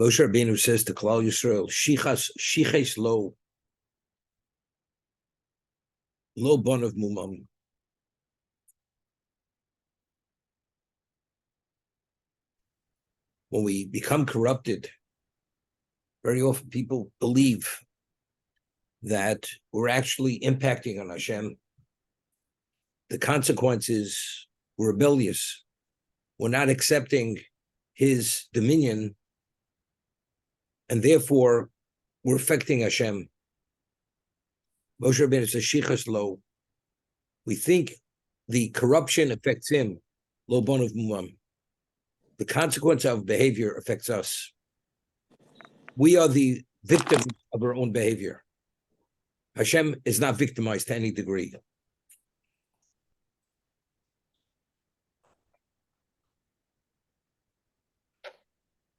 Moshe Rabbeinu says to Klal Yisrael, Shiches lo bon of mumam. When we become corrupted, very often people believe that we're actually impacting on Hashem. The consequence is we're rebellious. We're not accepting his dominion, and therefore we're affecting Hashem. Moshe Rabbeinu says, Shichas lo. We think the corruption affects him, lo bon of mumam. The consequence of behavior affects us. We are the victim of our own behavior. Hashem is not victimized to any degree.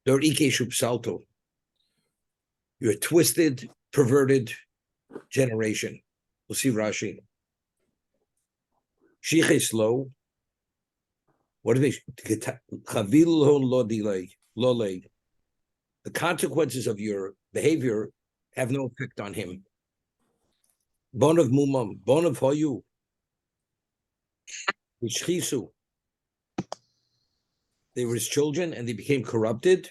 You're a twisted, perverted generation. We'll see Rashi. Shiches lo. What are they? The consequences of your behavior have no effect on him. Bon of mumam, bon of hoyu. They were his children and they became corrupted.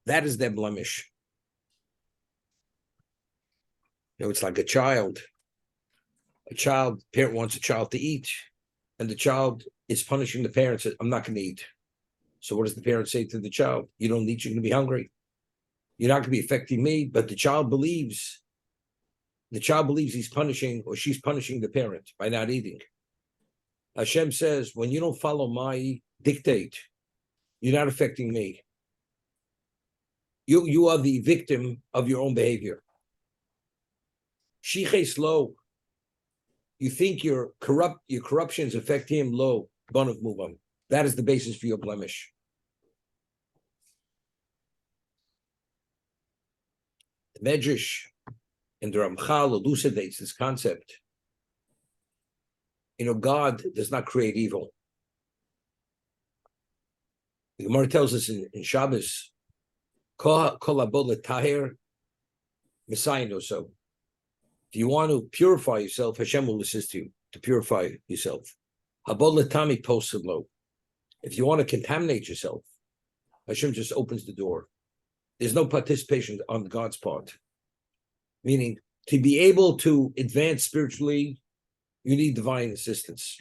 That is their blemish. You know, it's like a child. Parent wants a child to eat, and the child is punishing the parent, says, I'm not going to eat. So what does the parent say to the child? You don't eat, you're going to be hungry. You're not going to be affecting me, but the child believes he's punishing, or she's punishing the parent by not eating. Hashem says, when you don't follow my dictate, you're not affecting me. You are the victim of your own behavior. Shiches lo. You think your corruptions affect him, lo, bon of mumam. That is the basis for your blemish. The Medrash and the Ramchal elucidates this concept. You know, God does not create evil. The Gemara tells us in Shabbos, Kol habol tahir Messiah knows so. If you want to purify yourself, Hashem will assist you to purify yourself. Habol letami poselo. If you want to contaminate yourself, Hashem just opens the door. There's no participation on God's part. Meaning, to be able to advance spiritually, you need divine assistance.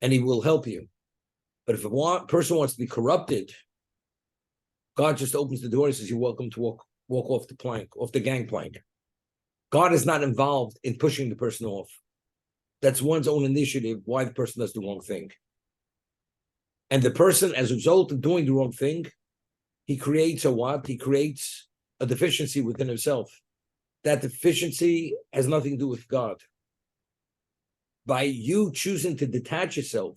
And he will help you. But if a person wants to be corrupted, God just opens the door and says, you're welcome to walk off the gangplank. God is not involved in pushing the person off. That's one's own initiative, why the person does the wrong thing. And the person, as a result of doing the wrong thing, he creates a what? He creates a deficiency within himself. That deficiency has nothing to do with God. By you choosing to detach yourself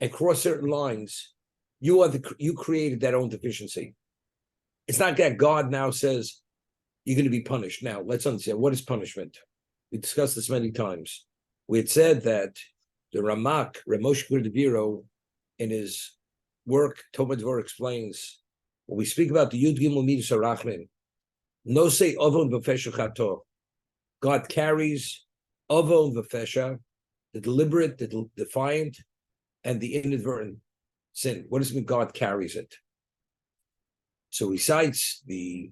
and cross certain lines, you created that own deficiency. It's not that God now says, you're going to be punished. Now, let's understand, what is punishment? We discussed this many times. We had said that the Ramak, Ramoshe Gurdiviro, in his work, Tomad Dvar explains, when we speak about the Yud Gimel Midas HaRachmin, no say Ovon V'Fesha Chato. God carries Ovon V'Fesha, the deliberate, the defiant, and the inadvertent sin. What does it mean God carries it? So he cites the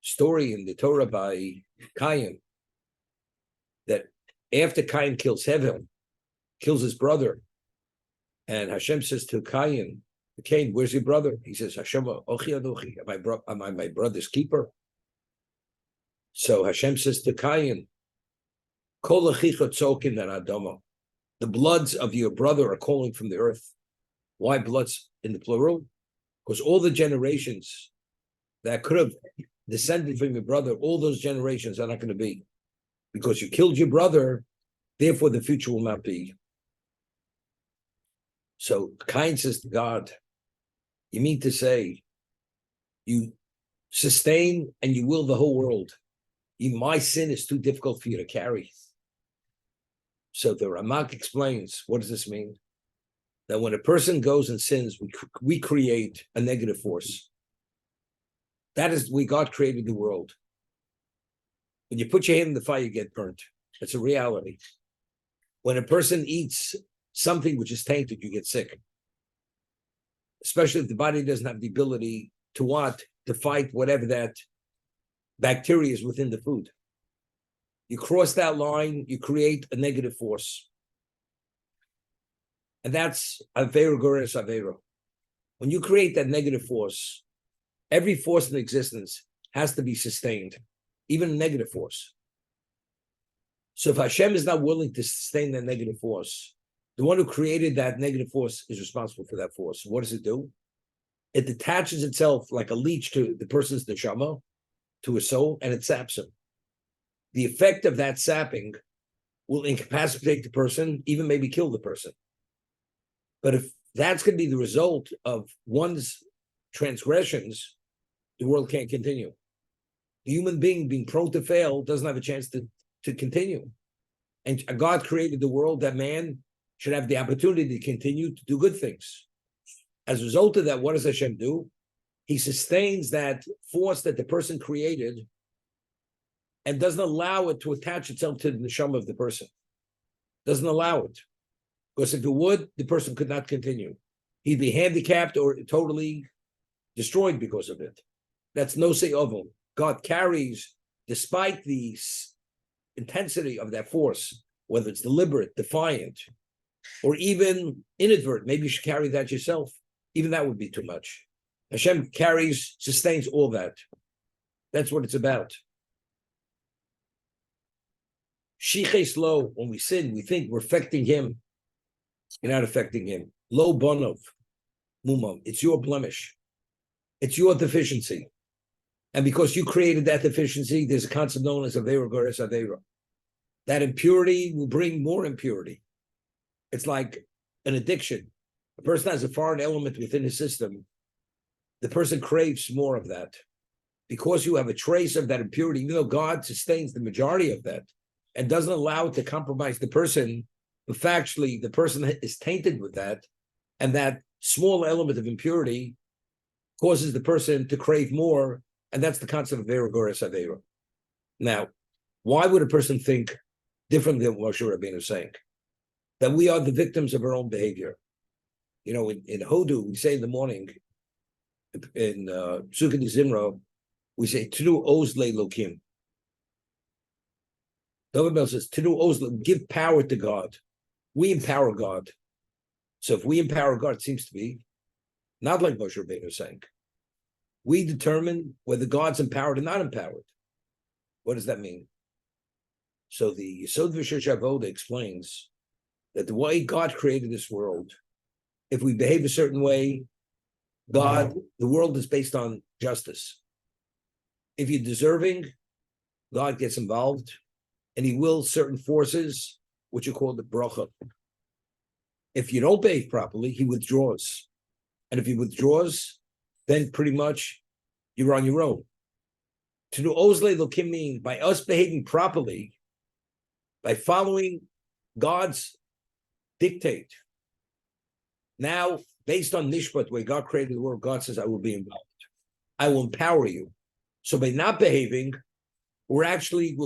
story in the Torah by Cain, that after Cain kills Hevel, kills his brother, and Hashem says to Cain, where's your brother? He says, Hashem, Ochi Adochi, am I my brother's keeper? So Hashem says to Cain, Kol achicha tzokin adama. The bloods of your brother are calling from the earth. Why bloods in the plural? Because all the generations that could have descended from your brother, all those generations are not going to be. Because you killed your brother, therefore the future will not be. So Cain says to God, you mean to say, you sustain and you will the whole world. My sin is too difficult for you to carry. So the Ramak explains, what does this mean? that when a person goes and sins, we create a negative force. That is the way God created the world. When you put your hand in the fire, you get burnt. That's a reality. When a person eats something which is tainted, you get sick. Especially if the body doesn't have the ability to what? To fight whatever that bacteria is within the food. You cross that line, you create a negative force. And that's Avera Goreres Avera. When you create that negative force, every force in existence has to be sustained, even a negative force. So if Hashem is not willing to sustain that negative force, the one who created that negative force is responsible for that force. What does it do? It detaches itself like a leech to the person's neshama, to his soul, and it saps him. The effect of that sapping will incapacitate the person, even maybe kill the person. But if that's going to be the result of one's transgressions, the world can't continue. The human being prone to fail doesn't have a chance to continue. And God created the world that man should have the opportunity to continue to do good things. As a result of that, what does Hashem do? He sustains that force that the person created and doesn't allow it to attach itself to the neshama of the person. Doesn't allow it. Because if it would, the person could not continue. He'd be handicapped or totally destroyed because of it. That's nosei ovum. God carries, despite the intensity of that force, whether it's deliberate, defiant, or even inadvertent, maybe you should carry that yourself. Even that would be too much. Hashem carries, sustains all that. That's what it's about. Shiches lo, when we sin, we think we're affecting him. You're not affecting him. Lo bonov, mumam, it's your blemish. It's your deficiency. And because you created that deficiency, there's a concept known as Avera Goreres Avera. That impurity will bring more impurity. It's like an addiction. A person has a foreign element within his system. The person craves more of that. Because you have a trace of that impurity, even though God sustains the majority of that and doesn't allow it to compromise the person, but factually, the person is tainted with that, and that small element of impurity causes the person to crave more, and that's the concept of Avera Goreres Avera. Now, why would a person think differently than what Moshe Rabbeinu is saying? That we are the victims of our own behavior. You know, in Hodu, we say in the morning, in Sukkot Zimra, we say, Tnu Ozle Lokim. David Bell says, Tnu Ozle, give power to God. We empower God. So if we empower God, it seems to be not like Moshe Rabbeinu is saying. We determine whether God's empowered or not empowered. What does that mean? So the Yesod V'Shesh Avoda explains that the way God created this world, if we behave a certain way, the world is based on justice. If you're deserving, God gets involved, and he wills certain forces, which are called the bracha. If you don't behave properly, he withdraws. And if he withdraws, then pretty much you're on your own. To do Ozle Lokim mean by us behaving properly, by following God's dictate. Now, based on Nishpat, where God created the world, God says, I will be involved. I will empower you. So by not behaving, we're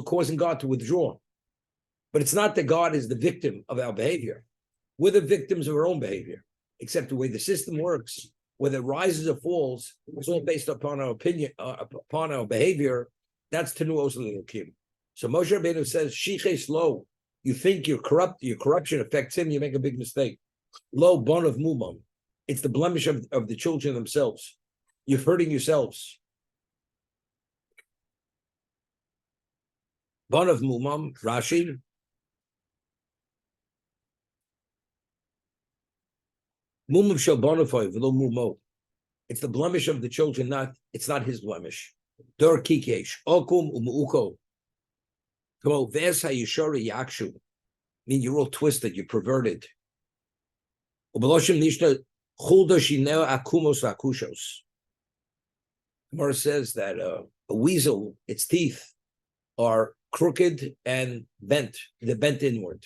causing God to withdraw. But it's not that God is the victim of our behavior. We're the victims of our own behavior, except the way the system works, whether it rises or falls, it's all based upon our opinion, upon our behavior. That's Tenu Ozle Lokim. So Moshe Rabbeinu says, Shiches lo, you think you're corrupt, your corruption affects him, you make a big mistake. Lo bon of mumam. It's the blemish of the children themselves. You're hurting yourselves. Bon of mumam, Rashi. Mumam shel bonofoy v'lo mumo. It's the blemish of the children, it's not his blemish. Dor kikesh, okum umuuko. Kamo ves hayishori yakshu. Mean you're all twisted, you're perverted. Ubaloshim nishna chulda shineo akumos akushos. Gemara says that a weasel, its teeth are crooked and bent. They're bent inward.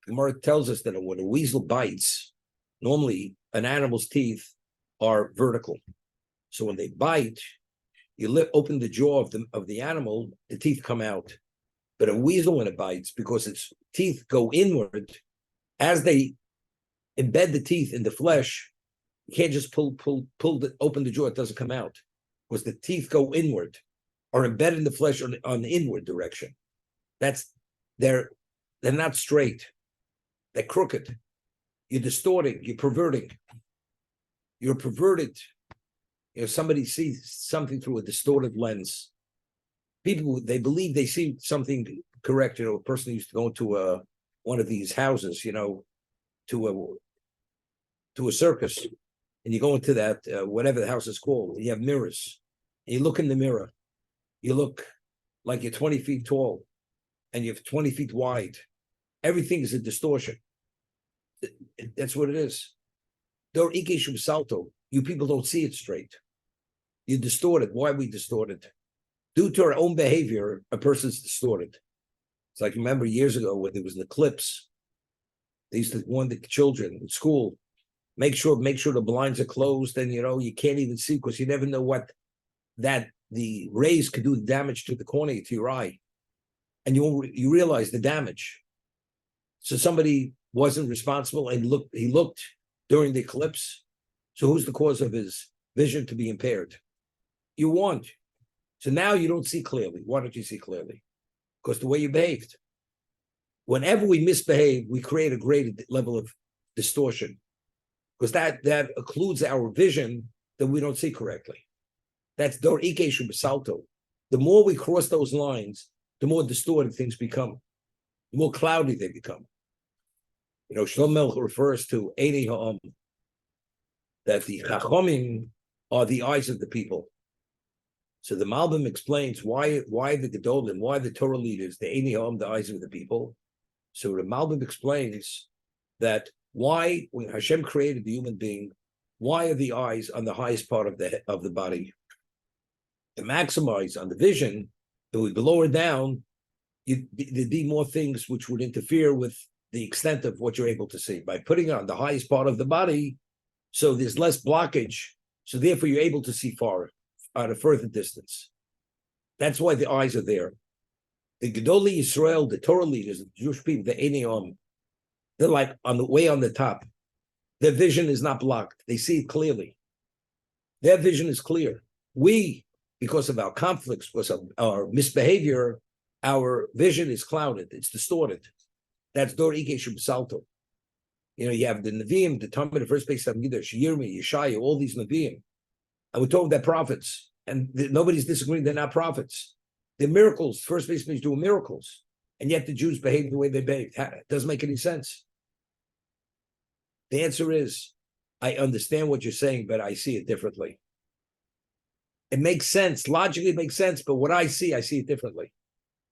Gemara tells us that when a weasel bites, Normally, an animal's teeth are vertical. So when they bite, you open the jaw of the animal, the teeth come out. But a weasel, when it bites, because its teeth go inward, as they embed the teeth in the flesh, you can't just open the jaw, it doesn't come out. Because the teeth go inward, are embedded in the flesh on the inward direction. They're not straight. They're crooked. You're distorting, you're perverting. You're perverted. Somebody sees something through a distorted lens. People, they believe they see something correct. A person used to go into one of these houses, to a circus, and you go into that, whatever the house is called, and you have mirrors. And you look in the mirror. You look like you're 20 feet tall, and you're 20 feet wide. Everything is a distortion. That's what it is. You people don't see it straight. You're distorted. Why are we distorted? Due to our own behavior, a person's distorted. It's like, remember years ago when there was an eclipse, they used to warn the children in school, make sure the blinds are closed, and you can't even see, because you never know what the rays could do damage to the cornea, to your eye. And you realize the damage. So somebody wasn't responsible and he looked during the eclipse. So who's the cause of his vision to be impaired? You want. So now you don't see clearly. Why don't you see clearly? Because the way you behaved. Whenever we misbehave, we create a greater level of distortion. Because that occludes our vision that we don't see correctly. That's Dor Ikeshu Basalto. The more we cross those lines, the more distorted things become, the more cloudy they become. Shlomo refers to Eini Ha'am, that the Chachomim are the eyes of the people. So the Malbim explains why the Gedolim, why the Torah leaders, the Eini Ha'am, the eyes of the people. So the Malbim explains that why, when Hashem created the human being, why are the eyes on the highest part of the body? To maximize on the vision, if we lower down, there'd be more things which would interfere with the extent of what you're able to see. By putting it on the highest part of the body, so there's less blockage, so therefore you're able to see far, at a further distance. That's why the eyes are there. The Gedolei Yisrael, the Torah leaders, the Jewish people, the Eini Ha'am, they're like on the top. Their vision is not blocked. They see it clearly. Their vision is clear. We, because of our conflicts, because of our misbehavior, our vision is clouded. It's distorted. That's Dor Ikeshu B'Salto. You have the Nevi'im, the Talmud, the first base of Yirmi, Yeshaya, all these Nevi'im. And we're told they're prophets. And nobody's disagreeing they're not prophets. They're miracles. First base means doing miracles. And yet the Jews behave the way they behave. It doesn't make any sense. The answer is, I understand what you're saying, but I see it differently. It makes sense. Logically, it makes sense. But what I see it differently.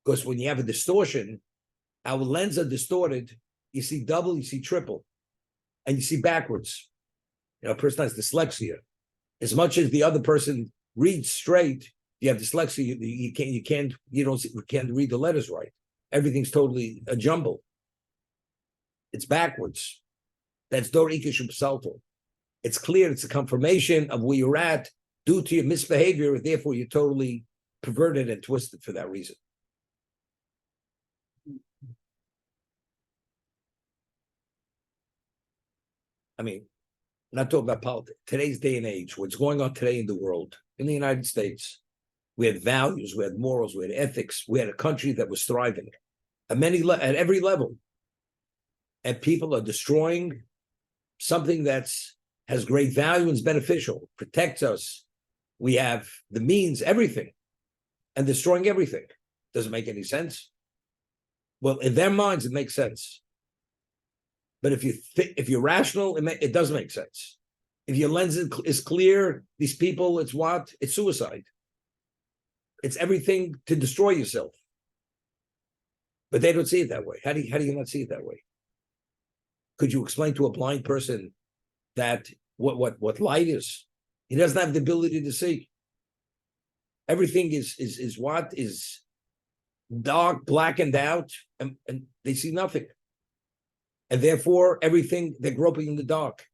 Because when you have a distortion, our lenses are distorted. You see double, you see triple. And you see backwards. A person has dyslexia. As much as the other person reads straight, you have dyslexia, you can't read the letters right. Everything's totally a jumble. It's backwards. That's Dor Ikeshu B'Salto. It's clear, it's a confirmation of where you're at due to your misbehavior, therefore you're totally perverted and twisted for that reason. I mean, not talking about politics. Today's day and age, what's going on today in the world, in the United States, we had values, we had morals, we had ethics, we had a country that was thriving at every level. And people are destroying something has great value and is beneficial, protects us. We have the means, everything, and destroying everything. Doesn't make any sense. Well, in their minds, it makes sense. But if you're rational, it does make sense. If your lens is clear, these people, it's what? It's suicide. It's everything to destroy yourself. But they don't see it that way. How do you not see it that way? Could you explain to a blind person that what light is? He doesn't have the ability to see. Everything is dark, blackened out, and they see nothing. And therefore, everything, they're groping in the dark.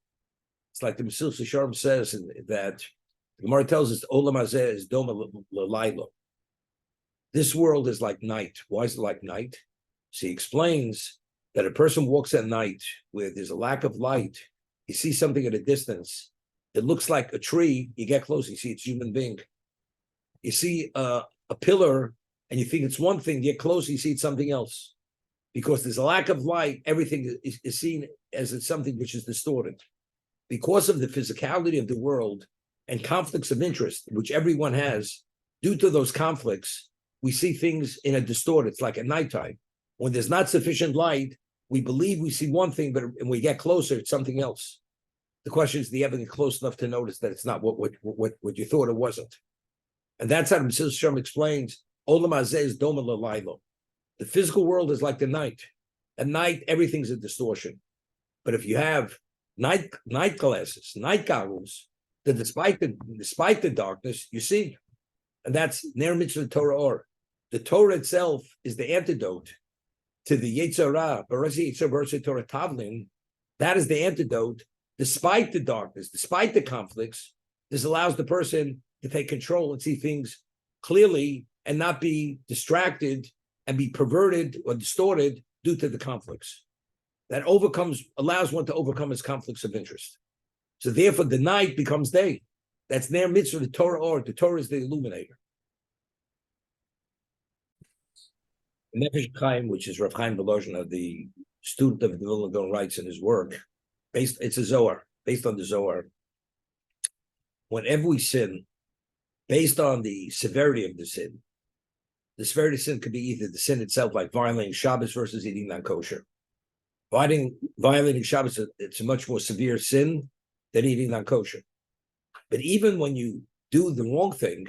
It's like the Mesilas Yesharim says that the Gemara tells us Olam Hazeh is Doma L'Layla. This world is like night. Why is it like night? So he explains that a person walks at night where there's a lack of light. You see something at a distance. It looks like a tree. You get close, you see it's a human being. You see a pillar, and you think it's one thing. You get close, you see it's something else. Because there's a lack of light, everything is seen as it's something which is distorted. Because of the physicality of the world and conflicts of interest, which everyone has, due to those conflicts, we see things in a distorted. It's like at nighttime. When there's not sufficient light, we believe we see one thing, but when we get closer, it's something else. The question is, do you ever get close enough to notice that it's not what you thought it wasn't? And that's how the Mesilas Yesharim explains, Olam Hazeh is Doma L'Layla. The physical world is like the night. At night, everything's a distortion. But if you have night glasses, night goggles, that despite the darkness, you see. And that's Ner Mitzvah Torah Or. The Torah itself is the antidote to the Yetzer Hara, Barasi Yetzer Barasi Torah Tavlin. That is the antidote. Despite the darkness, despite the conflicts, this allows the person to take control and see things clearly and not be distracted and be perverted or distorted due to the conflicts. That allows one to overcome his conflicts of interest. So therefore, the night becomes day. That's Ner Mitzvah, the Torah Or. The Torah is the illuminator. Nefesh Chaim, which is Rav Chaim Volozhin, the student of the Vilna Gaon, writes in his work, it's a Zohar, based on the Zohar. Whenever we sin, based on the severity of the sin could be either the sin itself, like violating Shabbos versus eating non-kosher. Violating Shabbos, it's a much more severe sin than eating non-kosher. But even when you do the wrong thing,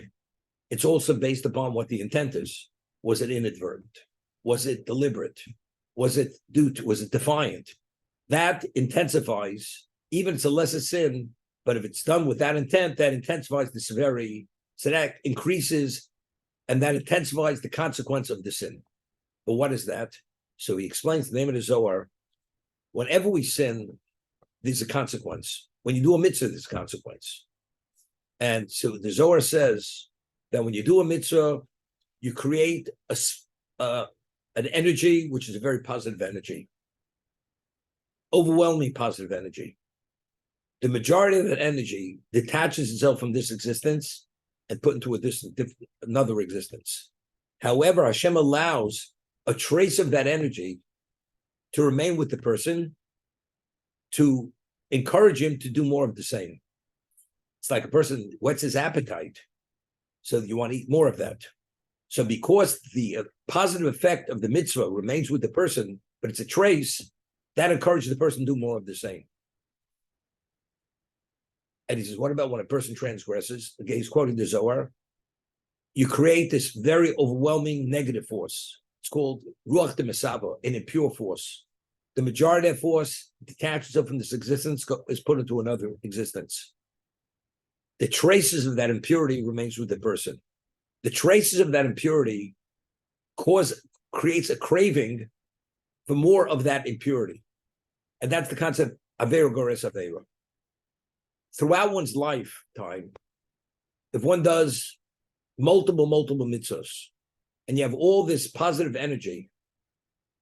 it's also based upon what the intent is. Was it inadvertent? Was it deliberate? Was it defiant? That intensifies, even if it's a lesser sin, but if it's done with that intent, that intensifies the severity. So that increases and that intensifies the consequence of the sin. But what is that? So he explains the name of the Zohar. Whenever we sin, there's a consequence. When you do a mitzvah, there's a consequence. And so the Zohar says that when you do a mitzvah, you create an energy, which is a very positive energy, overwhelming positive energy. The majority of that energy detaches itself from this existence and put into another existence. However, Hashem allows a trace of that energy to remain with the person, to encourage him to do more of the same. It's like a person whets his appetite, so you want to eat more of that. So because the positive effect of the mitzvah remains with the person, but it's a trace, that encourages the person to do more of the same. And he says, what about when a person transgresses? Again, he's quoting the Zohar. You create this very overwhelming negative force. It's called Ruach de Mesaba, an impure force. The majority of that force detaches itself from this existence, is put into another existence. The traces of that impurity remains with the person. The traces of that impurity creates a craving for more of that impurity. And that's the concept, Aveira Gores Aveira. Throughout one's lifetime, if one does multiple mitzvahs, and you have all this positive energy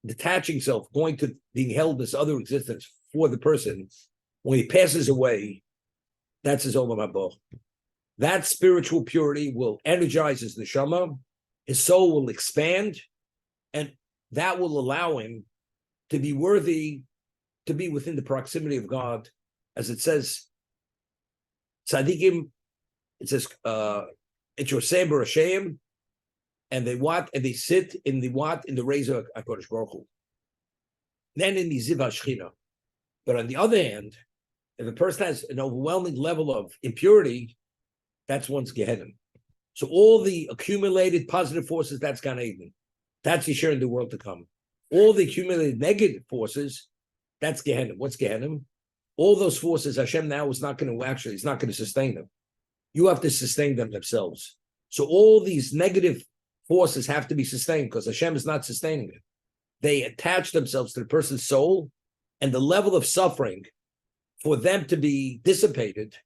detaching self, going to being held in this other existence for the person, when he passes away, that's his Olam Haba. That spiritual purity will energize his neshama, his soul will expand, and that will allow him to be worthy to be within the proximity of God. As it says, tzaddikim, it says, it's your Seber Hashem, and they sit in the rays of HaKadosh Baruch Hu. Then in the Ziv HaShechina. But on the other hand, if a person has an overwhelming level of impurity, that's one's Gehenna. So all the accumulated positive forces, that's Gan Eden. That's Yisher in the world to come. All the accumulated negative forces, that's Gehenna. What's Gehenna? All those forces, Hashem now is not going to he's not going to sustain them. You have to sustain them themselves. So all these negative forces have to be sustained because Hashem is not sustaining them. They attach themselves to the person's soul, and the level of suffering for them to be dissipated,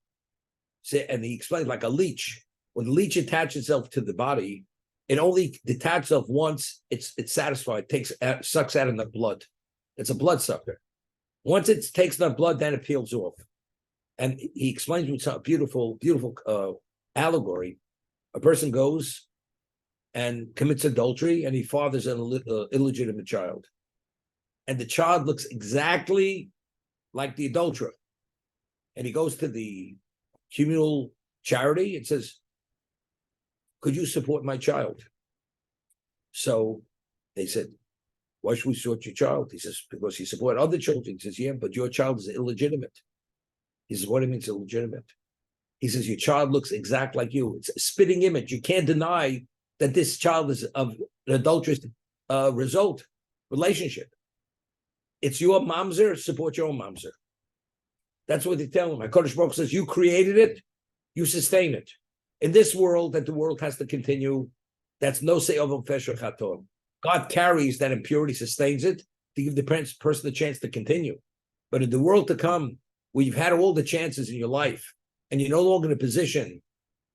and he explained like a leech. When the leech attaches itself to the body, it only detaches itself once it's satisfied, sucks out enough blood. It's a blood sucker. Once it takes enough blood, then it peels off. And he explains with a beautiful allegory. A person goes and commits adultery, and he fathers an illegitimate child. And the child looks exactly like the adulterer. And he goes to the communal charity and says, could you support my child? So they said, why should we support your child? He says, because you support other children. He says, yeah, but your child is illegitimate. He says, what do you mean it's illegitimate? He says, your child looks exact like you. It's a spitting image. You can't deny that this child is of an adulterous relationship. It's your mamzer, support your own mamzer. That's what they tell him. HaKadosh Baruch Hu says, you created it, you sustain it. In this world, that the world has to continue, that's no say of fesher chaton. God carries that impurity, sustains it, to give the person the chance to continue. But in the world to come, where you've had all the chances in your life, and you're no longer in a position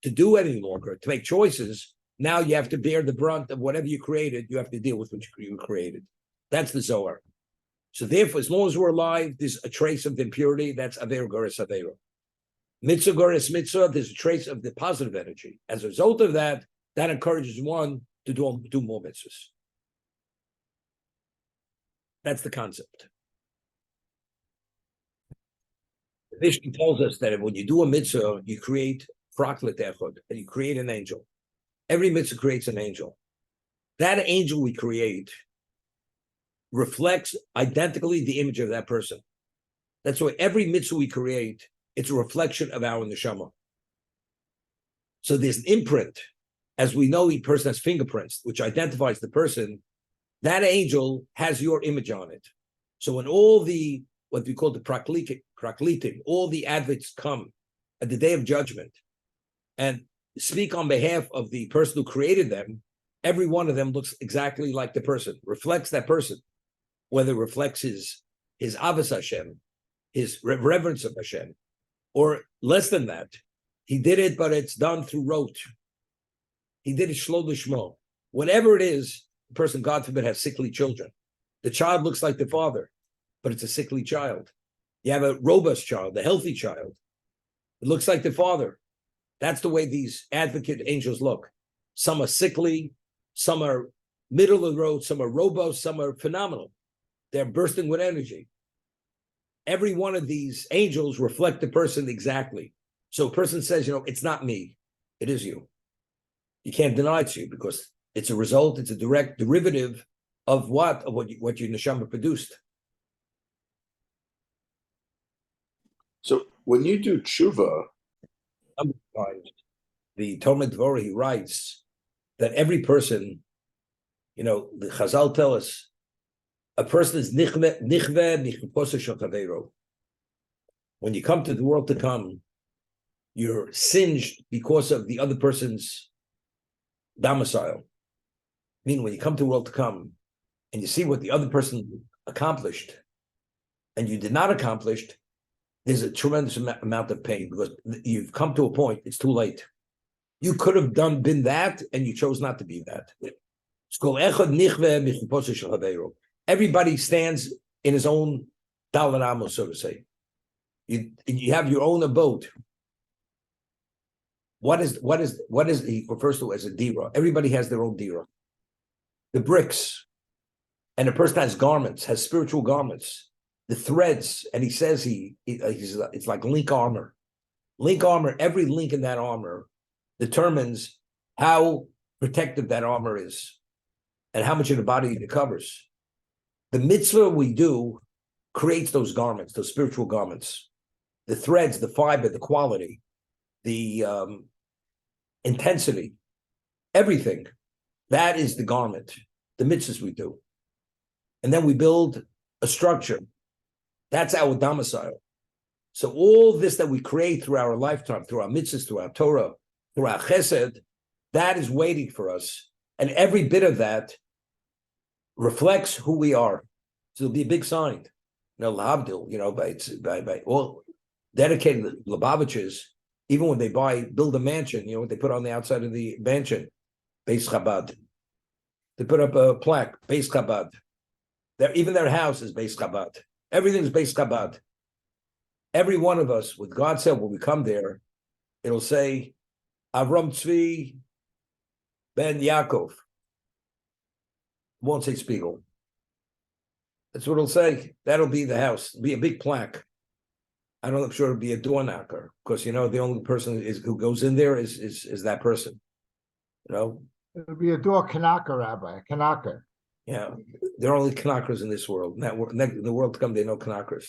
to do any longer, to make choices, now you have to bear the brunt of whatever you created, you have to deal with what you created. That's the Zohar. So therefore, as long as we're alive, there's a trace of the impurity, that's Aveiro Gores Aveiro. Mitzvah Gores Mitzvah, there's a trace of the positive energy. As a result of that, that encourages one to do more mitzvahs. That's the concept. The Mishnah tells us that when you do a mitzvah, you create praklit echad, and you create an angel. Every mitzvah creates an angel. That angel we create reflects identically the image of that person. That's why every mitzvah we create, it's a reflection of our neshama. So there's an imprint. As we know, each person has fingerprints, which identifies the person. That angel has your image on it. So when all the, what we call the praklitim, all the advocates come at the day of judgment and speak on behalf of the person who created them, every one of them looks exactly like the person, reflects that person, whether it reflects his avos Hashem, his reverence of Hashem, or less than that. He did it, but it's done through rote. He did it shlo lishmo. Whatever it is, the person, God forbid, has sickly children. The child looks like the father, but it's a sickly child. You have a robust child, a healthy child. It looks like the father. That's the way these advocate angels look. Some are sickly, some are middle of the road, some are robust, some are phenomenal. They're bursting with energy. Every one of these angels reflect the person exactly. So a person says, it's not me, it is you. You can't deny it's you because it's a result, it's a direct derivative of what your neshama produced. So when you do tshuva, the Talmud Dvorah, he writes that every person, the Chazal tell us, a person is nichve nichposa shel chaveiro. When you come to the world to come, you're singed because of the other person's domicile. Meaning, when you come to the world to come, and you see what the other person accomplished, and you did not accomplish, there's a tremendous amount of pain because you've come to a point, it's too late. You could have been that, and you chose not to be that. Everybody stands in his own Dalet Amos, so to say. You have your own abode. What is he refers to as a dira? Everybody has their own dira. The bricks, and a person has garments, has spiritual garments. The threads, and he says it's like link armor. Link armor, every link in that armor determines how protective that armor is and how much of the body it covers. The mitzvah we do creates those garments, those spiritual garments. The threads, the fiber, the quality, the intensity, everything. That is the garment, the mitzvahs we do. And then we build a structure. That's our domicile. So all this that we create through our lifetime, through our mitzvahs, through our Torah, through our chesed, that is waiting for us. And every bit of that reflects who we are. So it'll be a big sign. lahavdil, by all dedicated Lubavitchers, even when they build a mansion, what they put on the outside of the mansion, Beis Chabad. They put up a plaque, Beis Chabad. Even their house is Beis Chabad. Everything's Beis Chabad. Every one of us, with God's help, when we come there, it'll say Avram Tzvi ben Yaakov. It won't say Spiegel. That's what it'll say. That'll be the house. It'll be a big plaque. I'm sure it'll be a door knocker, because the only person who goes in there is that person. It'll be a door Kanaka, Rabbi, a Kanaka. Yeah, there are only Kanakas in this world. In the world to come, there are no Kanakas.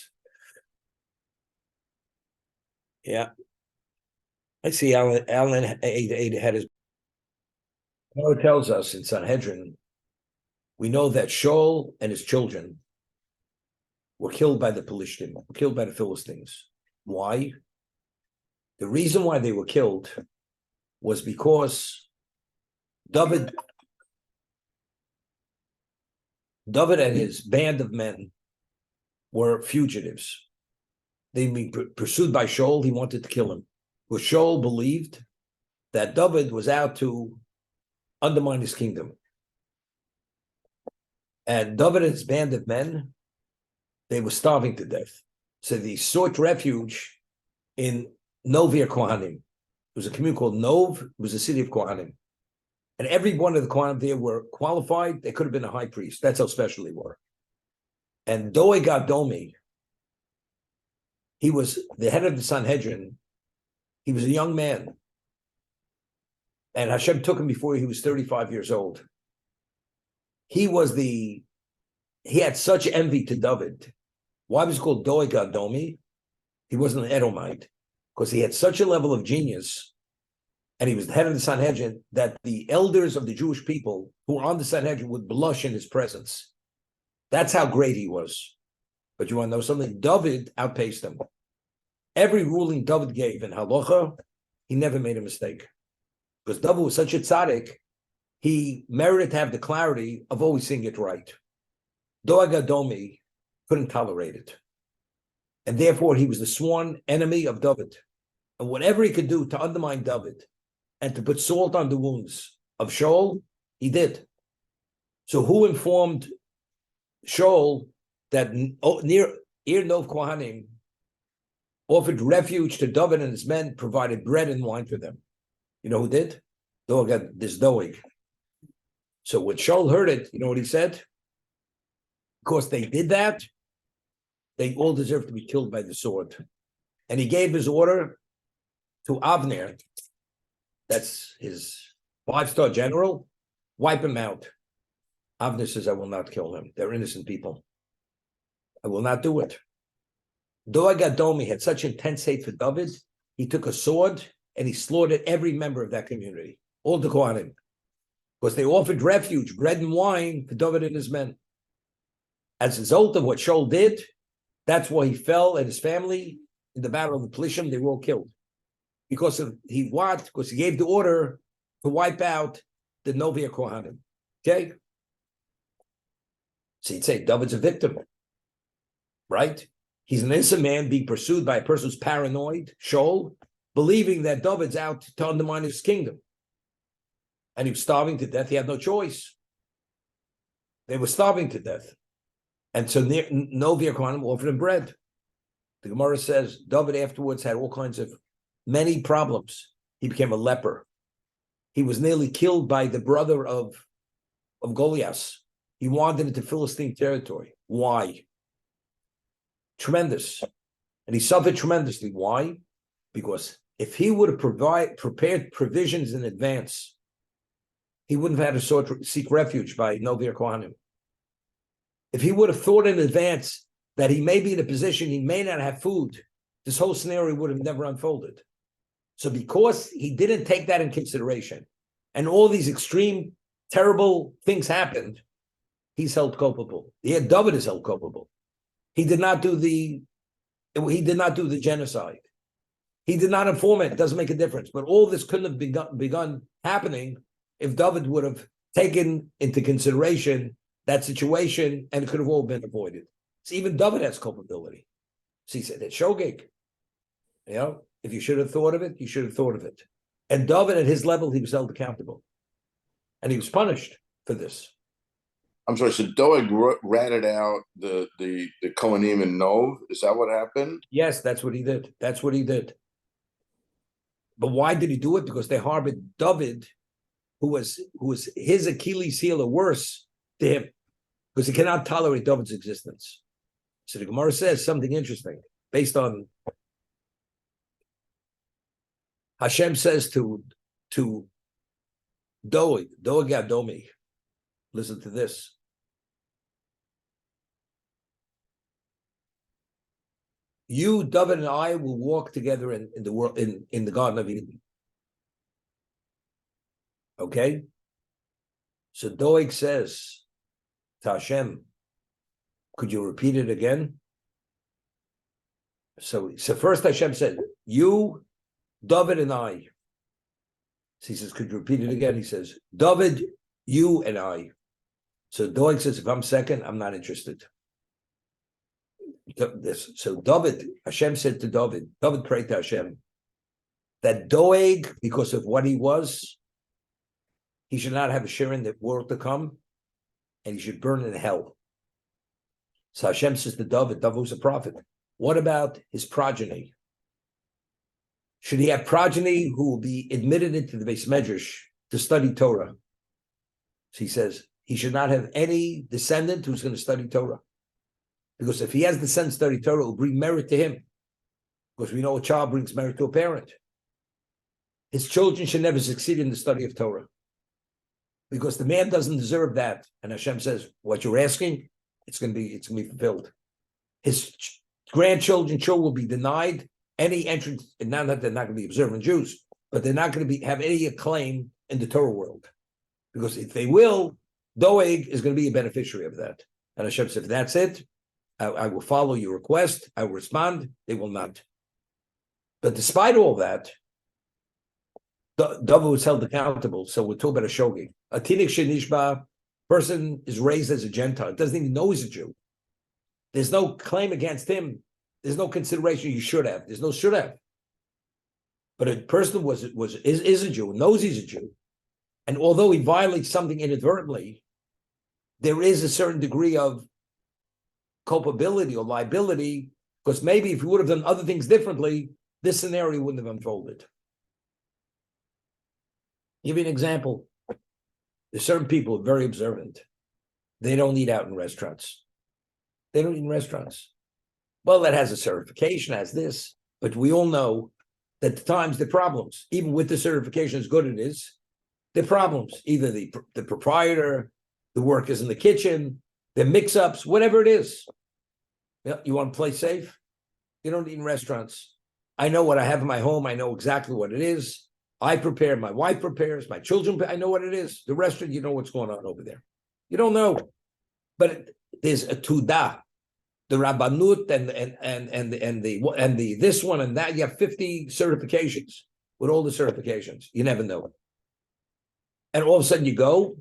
Yeah. I see Alan had his. It tells us in Sanhedrin, we know that Shaul and his children were killed by the Pelishtim, killed by the Philistines. Why? The reason why they were killed was because David and his band of men were fugitives. They'd been pursued by Shaul. He wanted to kill him. But Shaul believed that David was out to undermine his kingdom. And David and his band of men, they were starving to death. So they sought refuge in Novir Kohanim. It was a community called Nov. It was a city of Kohanim. And every one of the Kohanim there were qualified. They could have been a high priest. That's how special they were. And Doeg Adomi, he was the head of the Sanhedrin. He was a young man. And Hashem took him before he was 35 years old. He had such envy to David. Why was he called Doeg Adomi? He wasn't an Edomite, because he had such a level of genius, and he was the head of the Sanhedrin, that the elders of the Jewish people who were on the Sanhedrin would blush in his presence. That's how great he was. But you want to know something? David outpaced him. Every ruling David gave in Halacha, he never made a mistake. Because David was such a tzaddik, he merited to have the clarity of always seeing it right. Doeg Adomi couldn't tolerate it. And therefore, he was the sworn enemy of David. And whatever he could do to undermine David and to put salt on the wounds of Shaul, he did. So who informed Shaul that near Ir Nov Kohanim offered refuge to David and his men, provided bread and wine for them? You know who did? Doeg. So when Shaul heard it, you know what he said? Because they did that, they all deserve to be killed by the sword. And he gave his order to Avner, that's his 5-star general, wipe him out. Avner says, I will not kill them. They're innocent people. I will not do it. Doeg Adomi had such intense hate for David, he took a sword and he slaughtered every member of that community, all the Kohanim, because they offered refuge, bread and wine for David and his men. As a result of what Shaul did, that's why he fell and his family in the battle of the Pelishtim, they were all killed. Because he gave the order to wipe out the Novia Kohanim. Okay? So you'd say David's a victim, right? He's an innocent man being pursued by a person who's paranoid, Shaul, believing that David's out to undermine his kingdom. And he was starving to death. He had no choice. They were starving to death. And so Novia Kohanim offered him bread. The Gemara says David afterwards had all kinds of many problems. He became a leper. He was nearly killed by the brother of Goliath. He wandered into Philistine territory. Why? Tremendous. And he suffered tremendously. Why? Because if he would have prepared provisions in advance, he wouldn't have had to seek refuge by Novia Kohanim. If he would have thought in advance that he may be in a position he may not have food, this whole scenario would have never unfolded. So because he didn't take that in consideration, and all these extreme, terrible things happened, he's held culpable. David is held culpable. He did not do the genocide. He did not inform it. It doesn't make a difference. But all this couldn't have begun happening if David would have taken into consideration that situation, and it could have all been avoided. So even David has culpability. So he said that shogeg. If you should have thought of it, you should have thought of it. And David, at his level, he was held accountable, and he was punished for this. I'm sorry. So Doeg ratted out the Kohanim and Nov. Is that what happened? Yes, that's what he did. That's what he did. But why did he do it? Because they harbored David, who was his Achilles heel or worse to him, because he cannot tolerate David's existence. So the Gemara says something interesting based on Hashem says to Doeg Adomi. Listen to this. You, David, and I will walk together in the world in the Garden of Eden. Okay? So Doeg says to Hashem, could you repeat it again? So first Hashem said, you, David, and I. So he says, could you repeat it again? He says, David, you, and I. So Doeg says, if I'm second, I'm not interested. So Hashem said to David prayed to Hashem that Doeg, because of what he was, he should not have a share in the world to come, and he should burn in hell. So Hashem says to David was a prophet. What about his progeny? Should he have progeny who will be admitted into the Beis Medrash to study Torah? So he says he should not have any descendant who's going to study Torah. Because if he has the son study Torah, it will bring merit to him. Because we know a child brings merit to a parent. His children should never succeed in the study of Torah. Because the man doesn't deserve that. And Hashem says, what you're asking, it's going to be fulfilled. His grandchildren will be denied any entrance, and not that they're not going to be observant Jews, but they're not going to have any acclaim in the Torah world. Because if they will, Doeg is going to be a beneficiary of that. And Hashem says, if that's it, I will follow your request. I will respond. They will not. But despite all that, David was held accountable. So we're talking about a shogeg. A tinik shenishba, person is raised as a Gentile, doesn't even know he's a Jew. There's no claim against him. There's no consideration you should have. There's no should have. But a person is a Jew, knows he's a Jew, and although he violates something inadvertently, there is a certain degree of culpability or liability, because maybe if he would have done other things differently, this scenario wouldn't have unfolded. Give you an example. There's certain people who are very observant. They don't eat out in restaurants. They don't eat in restaurants. Well, that has a certification, has this, but we all know that at times there are problems. Even with the certification, as good as it is, there are problems. Either the proprietor, the workers in the kitchen, the mix-ups, whatever it is. Yeah, you want to play safe? You don't eat in restaurants. I know what I have in my home. I know exactly what it is. I prepare, my wife prepares, my children, I know what it is. The restaurant, you know what's going on over there. You don't know. But there's a tudah, the rabbanut and the this one and that. You have 50 certifications with all the certifications. You never know. And all of a sudden you go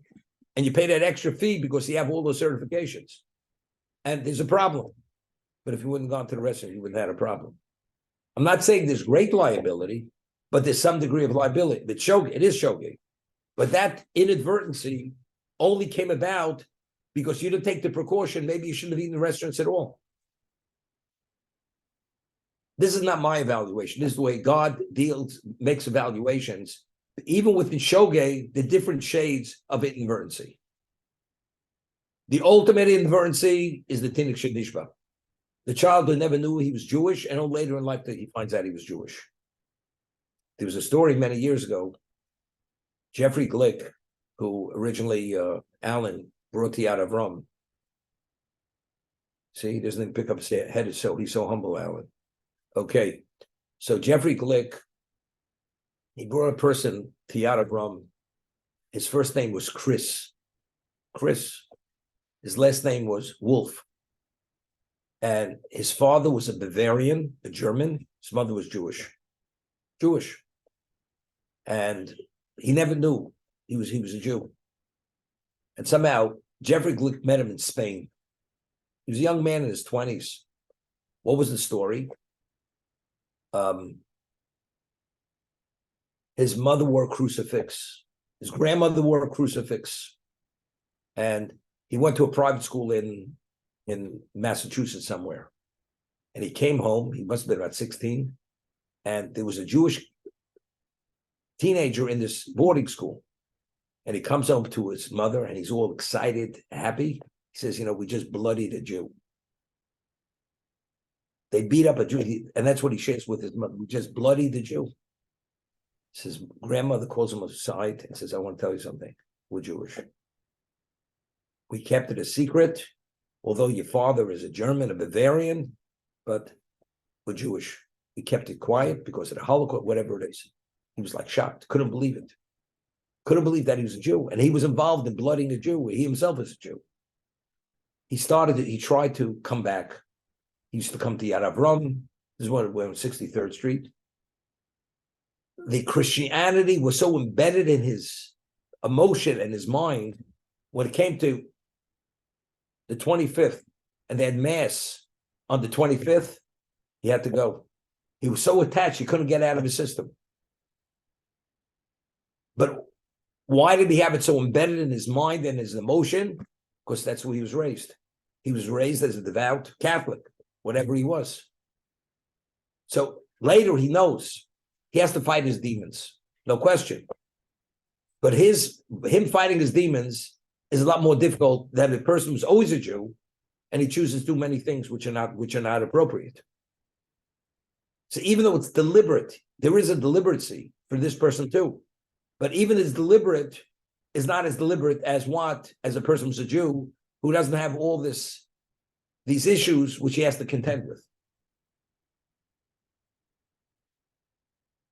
and you pay that extra fee because you have all those certifications. And there's a problem. But if you wouldn't have gone to the restaurant, you wouldn't have had a problem. I'm not saying there's great liability, but there's some degree of liability. It is shogeg. But that inadvertency only came about because you didn't take the precaution. Maybe you shouldn't have eaten in restaurants at all. This is not my evaluation. This is the way God makes evaluations. Even within shogeg, the different shades of inadvertency. The ultimate inadvertency is the tinik shenishba. The child who never knew he was Jewish, and later in life that he finds out he was Jewish. There was a story many years ago. Jeffrey Glick, who originally Alan brought out of Rome. See, he doesn't even pick up his head. He's so humble, Alan. Okay, so Jeffrey Glick, he brought a person to Yad of Rum. His first name was Chris. His last name was Wolf. And his father was a Bavarian, a German. His mother was Jewish. And he never knew he was a Jew. And somehow Jeffrey Glick met him in Spain. He was a young man in his 20s. What was the story? His mother wore a crucifix. His grandmother wore a crucifix. And he went to a private school in Massachusetts somewhere. And he came home. He must have been about 16. And there was a Jewish teenager in this boarding school. And he comes home to his mother and he's all excited, happy. He says, we just bloodied a Jew. They beat up a Jew. And that's what he shares with his mother. We just bloodied the Jew. His grandmother calls him aside and says, I want to tell you something. We're Jewish. We kept it a secret, although your father is a German, a Bavarian, but we're Jewish. We kept it quiet because of the Holocaust, whatever it is. He was like shocked, couldn't believe it. Couldn't believe that he was a Jew. And he was involved in blooding a Jew. He himself is a Jew. He tried to come back. He used to come to Yad Avram. This is when we're on 63rd Street. The Christianity was so embedded in his emotion and his mind, when it came to the 25th, and they had mass on the 25th, he had to go. He was so attached, he couldn't get out of his system. But why did he have it so embedded in his mind and his emotion? Because that's where he was raised. He was raised as a devout Catholic, whatever he was. So later he knows he has to fight his demons, no question. But him fighting his demons is a lot more difficult than a person who's always a Jew and he chooses to do many things which are not appropriate. So even though it's deliberate, there is a deliberacy for this person too. But even as deliberate is not as deliberate as a person who's a Jew who doesn't have all these issues which he has to contend with.